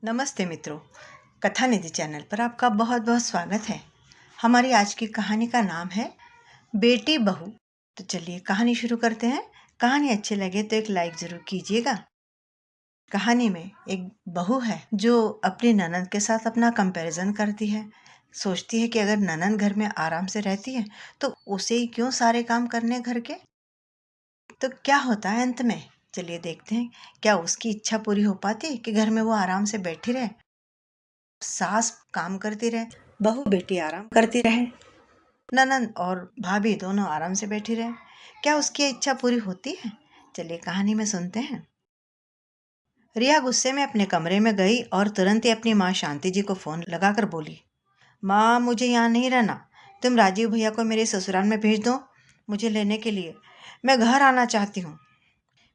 नमस्ते मित्रों, कथा निधि चैनल पर आपका बहुत बहुत स्वागत है। हमारी आज की कहानी का नाम है बेटी बहू। तो चलिए कहानी शुरू करते हैं। कहानी अच्छी लगे तो एक लाइक जरूर कीजिएगा। कहानी में एक बहू है जो अपनी ननद के साथ अपना कंपैरिजन करती है। सोचती है कि अगर ननद घर में आराम से रहती है तो उसे ही क्यों सारे काम करने घर के। तो क्या होता है अंत में, चलिए देखते हैं। क्या उसकी इच्छा पूरी हो पाती कि घर में वो आराम से बैठी रहे, सास काम करती रहे, बहू बेटी आराम करती रहे, ननद और भाभी दोनों आराम से बैठी रहे। क्या उसकी इच्छा पूरी होती है? चलिए कहानी में सुनते हैं। रिया गुस्से में अपने कमरे में गई और तुरंत ही अपनी माँ शांति जी को फोन लगाकर बोली, माँ मुझे यहाँ नहीं रहना, तुम राजीव भैया को मेरे ससुराल में भेज दो मुझे लेने के लिए, मैं घर आना चाहती हूँ।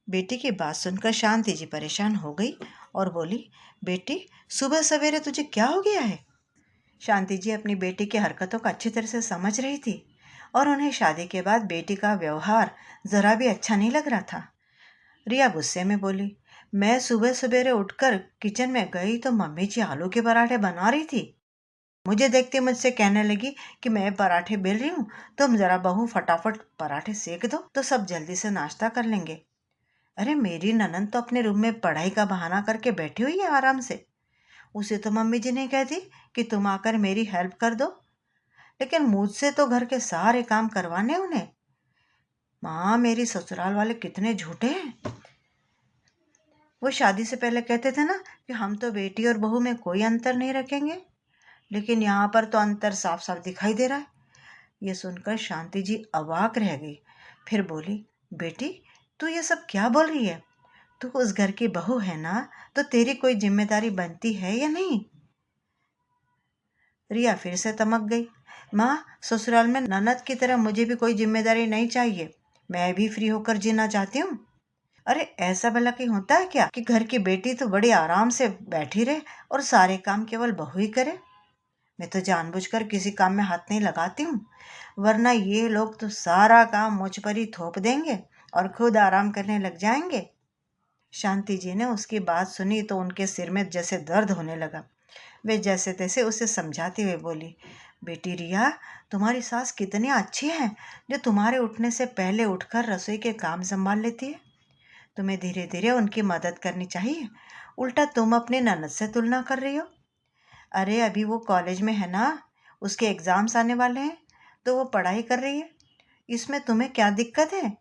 बेटी की बात सुनकर शांति जी परेशान हो गई और बोली, बेटी सुबह सवेरे तुझे क्या हो गया है? शांति जी अपनी बेटी की हरकतों को अच्छी तरह से समझ रही थी और उन्हें शादी के बाद बेटी का व्यवहार जरा भी अच्छा नहीं लग रहा था। रिया गुस्से में बोली, मैं सुबह सवेरे उठकर किचन में गई तो मम्मी जी आलू के पराठे बना रही थी। मुझे देखते मुझसे कहने लगी कि मैं पराठे बेल रही हूँ, तुम जरा बहू फटाफट पराठे सेक दो तो सब जल्दी से नाश्ता कर लेंगे। अरे मेरी ननद तो अपने रूम में पढ़ाई का बहाना करके बैठी हुई है आराम से, उसे तो मम्मी जी नहीं कहती कि तुम आकर मेरी हेल्प कर दो, लेकिन मुझसे तो घर के सारे काम करवाने उन्हें। माँ मेरी ससुराल वाले कितने झूठे हैं। वो शादी से पहले कहते थे ना कि हम तो बेटी और बहू में कोई अंतर नहीं रखेंगे, लेकिन यहाँ पर तो अंतर साफ साफ दिखाई दे रहा है। ये सुनकर शांति जी अवाक रह गई। फिर बोली, बेटी तू ये सब क्या बोल रही है? तू उस घर की बहू है ना, तो तेरी कोई जिम्मेदारी बनती है या नहीं? रिया फिर से तमक गई। माँ ससुराल में ननद की तरह मुझे भी कोई जिम्मेदारी नहीं चाहिए, मैं भी फ्री होकर जीना चाहती हूँ। अरे ऐसा भला कहीं होता है क्या कि घर की बेटी तो बड़ी आराम से बैठी रहे और सारे काम केवल बहू ही करे? मैं तो जानबूझकर किसी काम में हाथ नहीं लगाती हूँ, वरना ये लोग तो सारा काम मुझ पर ही थोप देंगे और खुद आराम करने लग जाएंगे। शांति जी ने उसकी बात सुनी तो उनके सिर में जैसे दर्द होने लगा। वे जैसे तैसे उसे समझाते हुए बोली, बेटी रिया तुम्हारी सास कितनी अच्छी है जो तुम्हारे उठने से पहले उठकर रसोई के काम संभाल लेती है। तुम्हें धीरे धीरे उनकी मदद करनी चाहिए, उल्टा तुम अपने ननद से तुलना कर रही हो। अरे अभी वो कॉलेज में है ना, उसके एग्जाम्स आने वाले हैं तो वो पढ़ाई कर रही है, इसमें तुम्हें क्या दिक्कत है?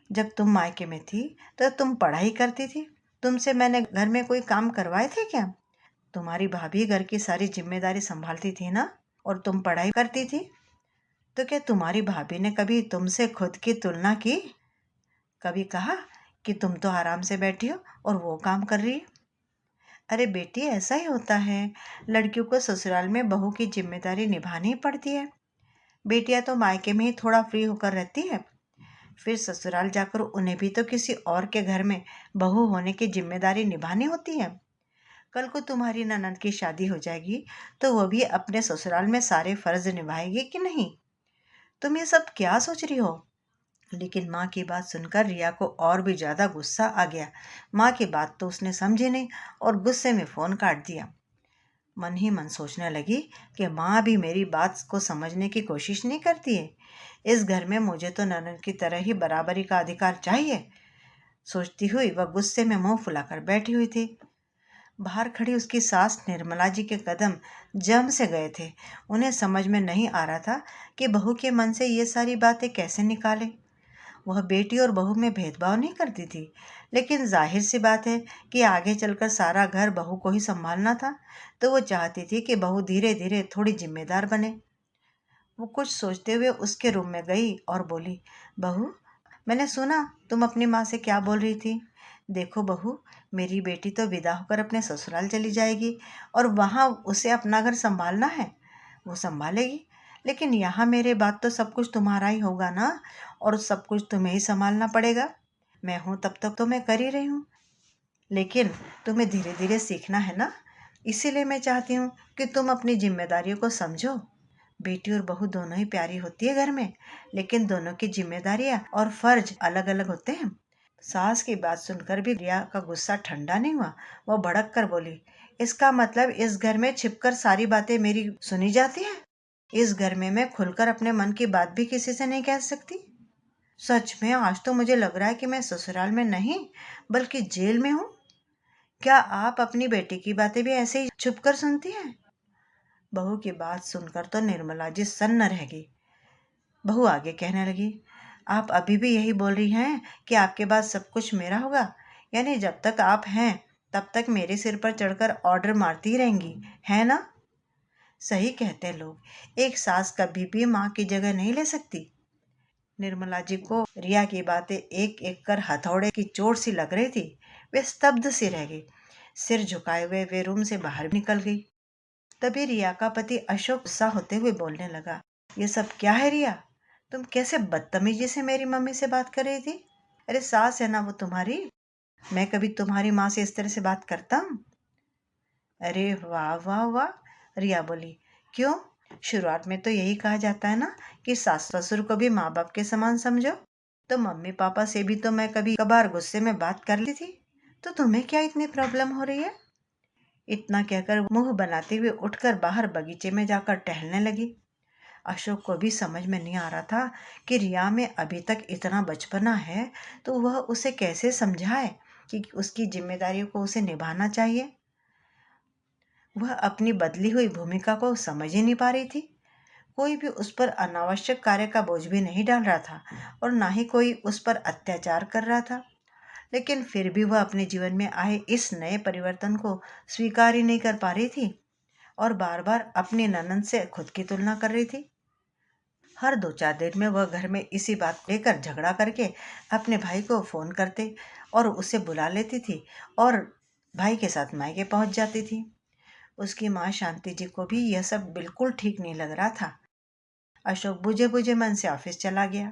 जब तुम मायके में थी तो तुम पढ़ाई करती थी, तुमसे मैंने घर में कोई काम करवाए थे क्या? तुम्हारी भाभी घर की सारी जिम्मेदारी संभालती थी ना, और तुम पढ़ाई करती थी। तो क्या तुम्हारी भाभी ने कभी तुमसे खुद की तुलना की? कभी कहा कि तुम तो आराम से बैठी हो और वो काम कर रही है? अरे बेटी ऐसा ही होता है, लड़कियों को ससुराल में बहू की जिम्मेदारी निभानी पड़ती है। बेटियां तो मायके में ही थोड़ा फ्री होकर रहती है, फिर ससुराल जाकर उन्हें भी तो किसी और के घर में बहू होने की जिम्मेदारी निभानी होती है। कल को तुम्हारी ननद की शादी हो जाएगी तो वो भी अपने ससुराल में सारे फर्ज निभाएगी कि नहीं? तुम ये सब क्या सोच रही हो? लेकिन माँ की बात सुनकर रिया को और भी ज्यादा गुस्सा आ गया। माँ की बात तो उसने समझी नहीं और गुस्से में फोन काट दिया। मन ही मन सोचने लगी कि माँ भी मेरी बात को समझने की कोशिश नहीं करती है। इस घर में मुझे तो ननद की तरह ही बराबरी का अधिकार चाहिए। सोचती हुई वह गुस्से में मुंह फुलाकर बैठी हुई थी। बाहर खड़ी उसकी सास निर्मला जी के कदम जम से गए थे। उन्हें समझ में नहीं आ रहा था कि बहू के मन से ये सारी बातें कैसे निकाले। वह बेटी और बहू में भेदभाव नहीं करती थी, लेकिन जाहिर सी बात है कि आगे चलकर सारा घर बहू को ही संभालना था, तो वो चाहती थी कि बहू धीरे धीरे थोड़ी जिम्मेदार बने। वो कुछ सोचते हुए उसके रूम में गई और बोली, बहू मैंने सुना तुम अपनी माँ से क्या बोल रही थी। देखो बहू, मेरी बेटी तो विदा होकर अपने ससुराल चली जाएगी और वहाँ उसे अपना घर संभालना है, वो संभालेगी, लेकिन यहाँ मेरे बाद तो सब कुछ तुम्हारा ही होगा ना, और सब कुछ तुम्हें ही संभालना पड़ेगा। मैं हूँ तब तक तो मैं कर ही रही हूँ, लेकिन तुम्हें धीरे धीरे सीखना है ना, इसीलिए मैं चाहती हूँ कि तुम अपनी जिम्मेदारियों को समझो। बेटी और बहू दोनों ही प्यारी होती है घर में, लेकिन दोनों की जिम्मेदारियां और फर्ज अलग अलग होते हैं। सास की बात सुनकर भी रिया का गुस्सा ठंडा नहीं हुआ। वो भड़क कर बोली, इसका मतलब इस घर में छिपकर सारी बातें मेरी सुनी जाती है? इस घर में मैं खुलकर अपने मन की बात भी किसी से नहीं कह सकती? सच में आज तो मुझे लग रहा है कि मैं ससुराल में नहीं बल्कि जेल में हूँ। क्या आप अपनी बेटी की बातें भी ऐसे ही छुप कर सुनती हैं? बहू की बात सुनकर तो निर्मला जी सन्न रह गई। बहू आगे कहने लगी, आप अभी भी यही बोल रही हैं कि आपके बाद सब कुछ मेरा होगा? यानी जब तक आप हैं तब तक मेरे सिर पर चढ़कर ऑर्डर मारती ही रहेंगी, है ना? सही कहते हैं लोग, एक सास कभी भी माँ की जगह नहीं ले सकती। निर्मला जी को रिया की बातें एक एक कर हथौड़े की चोट सी लग रही थी। वे स्तब्ध सी रह गई। सिर झुकाए हुए वे रूम से बाहर निकल गई। तभी रिया का पति अशोक गुस्सा होते हुए बोलने लगा, ये सब क्या है रिया? तुम कैसे बदतमीजी से मेरी मम्मी से बात कर रही थी? अरे सास है ना वो तुम्हारी। मैं कभी तुम्हारी माँ से इस तरह से बात करता हूँ? अरे वाह वाह वाह, रिया बोली। क्यों? शुरुआत में तो यही कहा जाता है ना कि सास ससुर को भी माँ बाप के समान समझो। तो मम्मी पापा से भी तो मैं कभी कभार गुस्से में बात कर ली थी। तो तुम्हें क्या इतनी प्रॉब्लम हो रही है? इतना कहकर मुंह बनाते हुए उठकर बाहर बगीचे में जाकर टहलने लगी। अशोक को भी समझ में नहीं आ रहा था कि रिया में अभी तक इतना बचपना है तो वह उसे कैसे समझाए कि उसकी जिम्मेदारियों को उसे निभाना चाहिए। वह अपनी बदली हुई भूमिका को समझ ही नहीं पा रही थी। कोई भी उस पर अनावश्यक कार्य का बोझ भी नहीं डाल रहा था और ना ही कोई उस पर अत्याचार कर रहा था। लेकिन फिर भी वह अपने जीवन में आए इस नए परिवर्तन को स्वीकार ही नहीं कर पा रही थी और बार बार अपनी ननद से खुद की तुलना कर रही थी। हर 2-4 दिन में वह घर में इसी बात लेकर झगड़ा करके अपने भाई को फोन करते और उसे बुला लेती थी और भाई के साथ मायके पहुंच जाती थी। उसकी माँ शांति जी को भी यह सब बिल्कुल ठीक नहीं लग रहा था। अशोक बुझे बुझे मन से ऑफिस चला गया।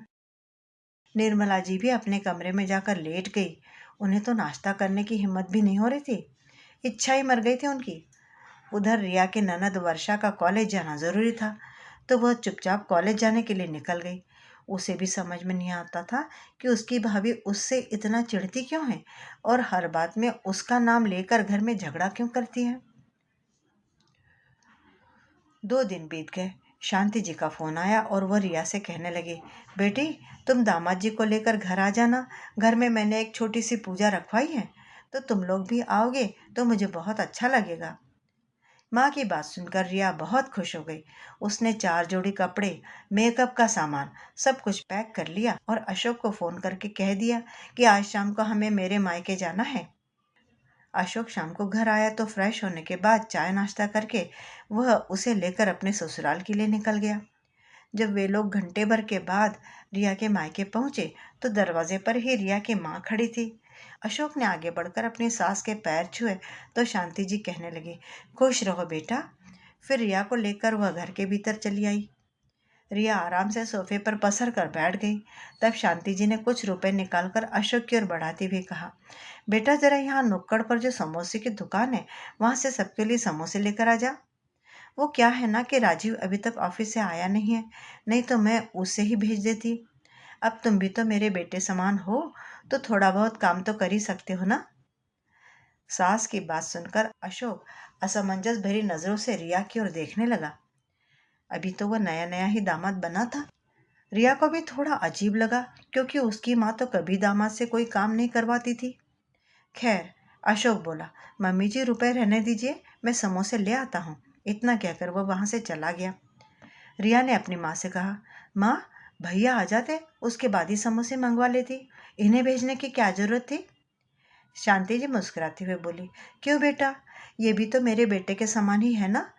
निर्मला जी भी अपने कमरे में जाकर लेट गई। उन्हें तो नाश्ता करने की हिम्मत भी नहीं हो रही थी। इच्छा ही मर गई थी उनकी। उधर रिया की ननद वर्षा का कॉलेज जाना जरूरी था तो वह चुपचाप कॉलेज जाने के लिए निकल गई। उसे भी समझ में नहीं आता था कि उसकी भाभी उससे इतना चिढ़ती क्यों है और हर बात में उसका नाम लेकर घर में झगड़ा क्यों करती है। 2 दिन बीत गए। शांति जी का फोन आया और वो रिया से कहने लगी, बेटी तुम दामाद जी को लेकर घर आ जाना। घर में मैंने एक छोटी सी पूजा रखवाई है तो तुम लोग भी आओगे तो मुझे बहुत अच्छा लगेगा। माँ की बात सुनकर रिया बहुत खुश हो गई। उसने 4 जोड़ी कपड़े, मेकअप का सामान सब कुछ पैक कर लिया और अशोक को फोन करके कह दिया कि आज शाम को हमें मेरे मायके जाना है। अशोक शाम को घर आया तो फ्रेश होने के बाद चाय नाश्ता करके वह उसे लेकर अपने ससुराल के लिए निकल गया। जब वे लोग घंटे भर के बाद रिया के मायके पहुंचे तो दरवाजे पर ही रिया की माँ खड़ी थी। अशोक ने आगे बढ़कर अपनी सास के पैर छुए तो शांति जी कहने लगी, खुश रहो बेटा। फिर रिया को लेकर वह घर के भीतर चली आई। रिया आराम से सोफे पर पसर कर बैठ गई। तब शांति जी ने कुछ रुपए निकालकर अशोक की ओर बढ़ाते हुए कहा, बेटा जरा यहाँ नुक्कड़ पर जो समोसे की दुकान है वहां से सबके लिए समोसे लेकर आ जा। वो क्या है ना कि राजीव अभी तक ऑफिस से आया नहीं है, नहीं तो मैं उसे ही भेज देती। अब तुम भी तो मेरे बेटे समान हो तो थोड़ा बहुत काम तो कर ही सकते हो ना। सास की बात सुनकर अशोक असमंजस भरी नजरों से रिया की ओर देखने लगा। अभी तो वह नया नया ही दामाद बना था। रिया को भी थोड़ा अजीब लगा क्योंकि उसकी माँ तो कभी दामाद से कोई काम नहीं करवाती थी। खैर, अशोक बोला, मम्मी जी रुपए रहने दीजिए, मैं समोसे ले आता हूँ। इतना कहकर वह वहां से चला गया। रिया ने अपनी माँ से कहा, माँ भैया आ जाते उसके बाद ही समोसे मंगवा लेती, इन्हें भेजने की क्या जरूरत थी। शांति जी मुस्कुराते हुए बोली, क्यों बेटा, ये भी तो मेरे बेटे के समान ही है ना,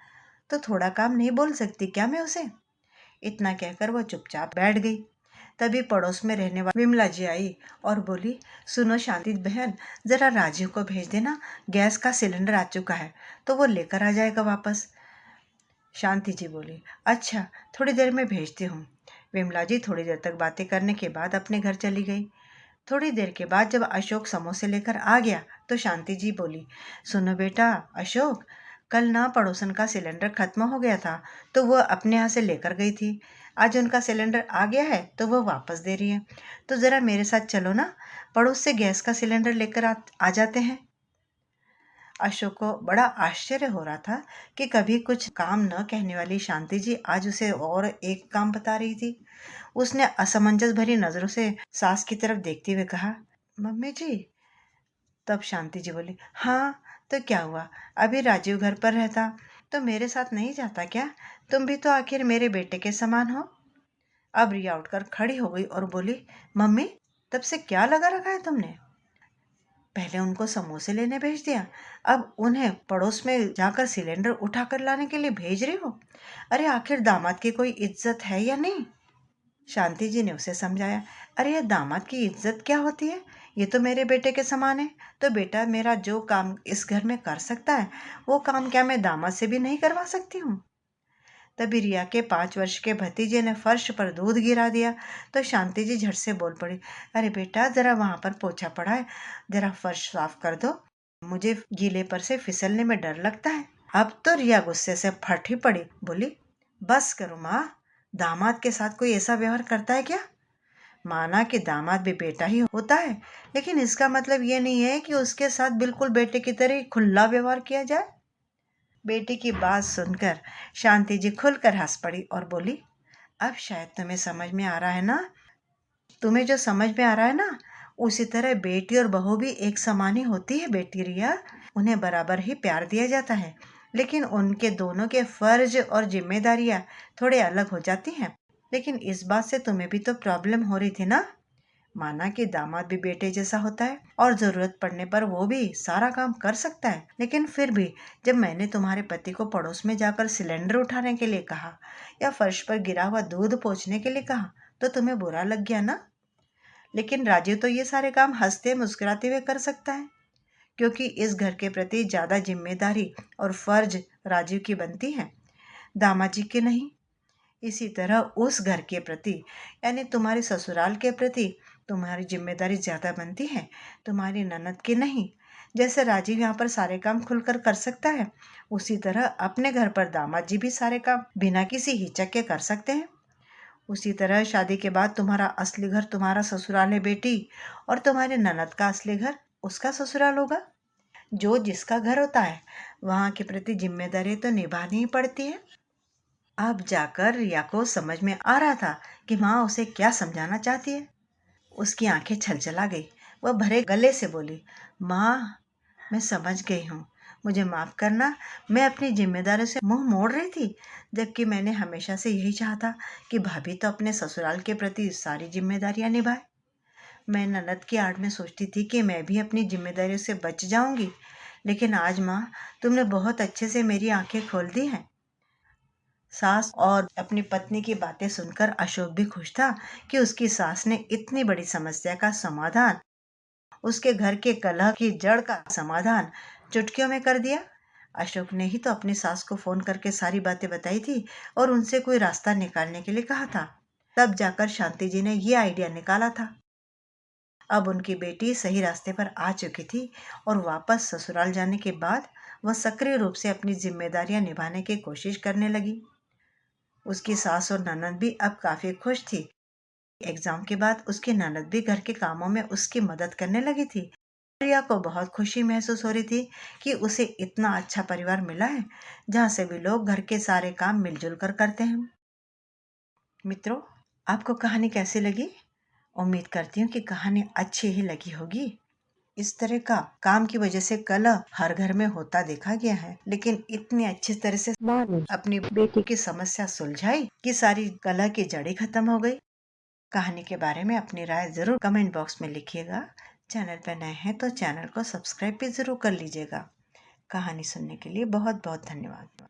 तो थोड़ा काम नहीं बोल सकती क्या मैं उसे। इतना कहकर वह चुपचाप बैठ गई। तभी पड़ोस में रहने वाली विमला जी आई और बोली, सुनो शांति बहन, जरा राजीव को भेज देना, गैस का सिलेंडर आ चुका है तो वो लेकर आ जाएगा वापस। शांति जी बोली, अच्छा थोड़ी देर में भेजती हूँ। विमला जी थोड़ी देर तक बातें करने के बाद अपने घर चली गई। थोड़ी देर के बाद जब अशोक समोसे लेकर आ गया तो शांति जी बोली, सुनो बेटा अशोक, कल ना पड़ोसन का सिलेंडर खत्म हो गया था तो वो अपने यहाँ से लेकर गई थी। आज उनका सिलेंडर आ गया है तो वो वापस दे रही है। तो ज़रा मेरे साथ चलो ना, पड़ोस से गैस का सिलेंडर लेकर आ जाते हैं। अशोक को बड़ा आश्चर्य हो रहा था कि कभी कुछ काम न कहने वाली शांति जी आज उसे और एक काम बता रही थी। उसने असमंजस भरी नजरों से सास की तरफ देखते हुए कहा, मम्मी जी। तब शांति जी बोली, हाँ तो क्या हुआ, अभी राजीव घर पर रहता तो मेरे साथ नहीं जाता क्या? तुम भी तो आखिर मेरे बेटे के समान हो। अब रिया उठकर खड़ी हो गई और बोली, मम्मी तब से क्या लगा रखा है तुमने? पहले उनको समोसे लेने भेज दिया, अब उन्हें पड़ोस में जाकर सिलेंडर उठाकर लाने के लिए भेज रही हो। अरे आखिर दामाद की कोई इज्जत है या नहीं? शांति जी ने उसे समझाया, अरे ये दामाद की इज्जत क्या होती है, ये तो मेरे बेटे के समान है। तो बेटा मेरा जो काम इस घर में कर सकता है वो काम क्या मैं दामाद से भी नहीं करवा सकती हूँ? तभी रिया के 5 वर्ष के भतीजे ने फर्श पर दूध गिरा दिया तो शांति जी झट से बोल पड़ी, अरे बेटा जरा वहां पर पोछा पड़ा है, जरा फर्श साफ कर दो, मुझे गीले पर से फिसलने में डर लगता है। अब तो रिया गुस्से से फट ही पड़ी, बोली, बस करो माँ, दामाद के साथ कोई ऐसा व्यवहार करता है क्या? माना कि दामाद भी बेटा ही होता है, लेकिन इसका मतलब ये नहीं है कि उसके साथ बिल्कुल बेटे की तरह खुला व्यवहार किया जाए। बेटी की बात सुनकर शांति जी खुलकर हंस पड़ी और बोली, अब शायद तुम्हें समझ में आ रहा है ना, तुम्हें जो समझ में आ रहा है ना, उसी तरह बेटी और बहू भी एक समान ही होती है बेटी रिया। उन्हें बराबर ही प्यार दिया जाता है, लेकिन उनके दोनों के फर्ज और जिम्मेदारियां थोड़े अलग हो जाती हैं। लेकिन इस बात से तुम्हें भी तो प्रॉब्लम हो रही थी ना। माना कि दामाद भी बेटे जैसा होता है और जरूरत पड़ने पर वो भी सारा काम कर सकता है, लेकिन फिर भी जब मैंने तुम्हारे पति को पड़ोस में जाकर सिलेंडर उठाने के लिए कहा या फर्श पर गिरा हुआ दूध पोंछने के लिए कहा तो तुम्हें बुरा लग गया ना। लेकिन राजीव तो ये सारे काम हंसते मुस्कुराते हुए कर सकता है, क्योंकि इस घर के प्रति ज्यादा जिम्मेदारी और फर्ज राजीव की बनती है, दामाद जी की नहीं। इसी तरह उस घर के प्रति यानी तुम्हारे ससुराल के प्रति तुम्हारी जिम्मेदारी ज्यादा बनती है, तुम्हारी ननद की नहीं। जैसे राजीव यहाँ पर सारे काम खुलकर कर सकता है, उसी तरह अपने घर पर दामाद जी भी सारे काम बिना किसी हिचक के कर सकते हैं। उसी तरह शादी के बाद तुम्हारा असली घर तुम्हारा ससुराल है बेटी, और तुम्हारे ननद का असली घर उसका ससुराल होगा। जो जिसका घर होता है वहां के प्रति जिम्मेदारी तो निभानी ही पड़ती है। अब जाकर रिया को समझ में आ रहा था कि माँ उसे क्या समझाना चाहती है। उसकी आंखें छलछला गई। वह भरे गले से बोली, माँ मैं समझ गई हूँ, मुझे माफ करना। मैं अपनी जिम्मेदारी से मुंह मोड़ रही थी, जबकि मैंने हमेशा से यही चाहा था कि भाभी तो अपने ससुराल के प्रति सारी जिम्मेदारियां निभाए। मैं ननद की आड़ में सोचती थी कि मैं भी अपनी जिम्मेदारियों से बच जाऊंगी, लेकिन आज माँ तुमने बहुत अच्छे से मेरी आंखें खोल दी हैं। सास और अपनी पत्नी की बातें सुनकर अशोक भी खुश था कि उसकी सास ने इतनी बड़ी समस्या का समाधान, उसके घर के कलह की जड़ का समाधान चुटकियों में कर दिया। अशोक ने ही तो अपनी सास को फोन करके सारी बातें बताई थी और उनसे कोई रास्ता निकालने के लिए कहा था। तब जाकर शांति जी ने ये आइडिया निकाला था। अब उनकी बेटी सही रास्ते पर आ चुकी थी और वापस ससुराल जाने के बाद वह सक्रिय रूप से अपनी जिम्मेदारियां निभाने की कोशिश करने लगी। उसकी सास और ननद भी अब काफी खुश थी। एग्जाम के बाद उसकी ननद भी घर के कामों में उसकी मदद करने लगी थी। रिया को बहुत खुशी महसूस हो रही थी कि उसे इतना अच्छा परिवार मिला है जहाँ सभी लोग घर के सारे काम मिलजुल कर करते हैं। मित्रों, आपको कहानी कैसी लगी? उम्मीद करती हूँ कि कहानी अच्छी ही लगी होगी। इस तरह का काम की वजह से कलह हर घर में होता देखा गया है, लेकिन इतनी अच्छी तरह से माँ ने अपनी बेटी की समस्या सुलझाई कि सारी कलह की जड़ी खत्म हो गई। कहानी के बारे में अपनी राय जरूर कमेंट बॉक्स में लिखिएगा। चैनल पर नए हैं तो चैनल को सब्सक्राइब भी जरूर कर लीजिएगा। कहानी सुनने के लिए बहुत बहुत धन्यवाद।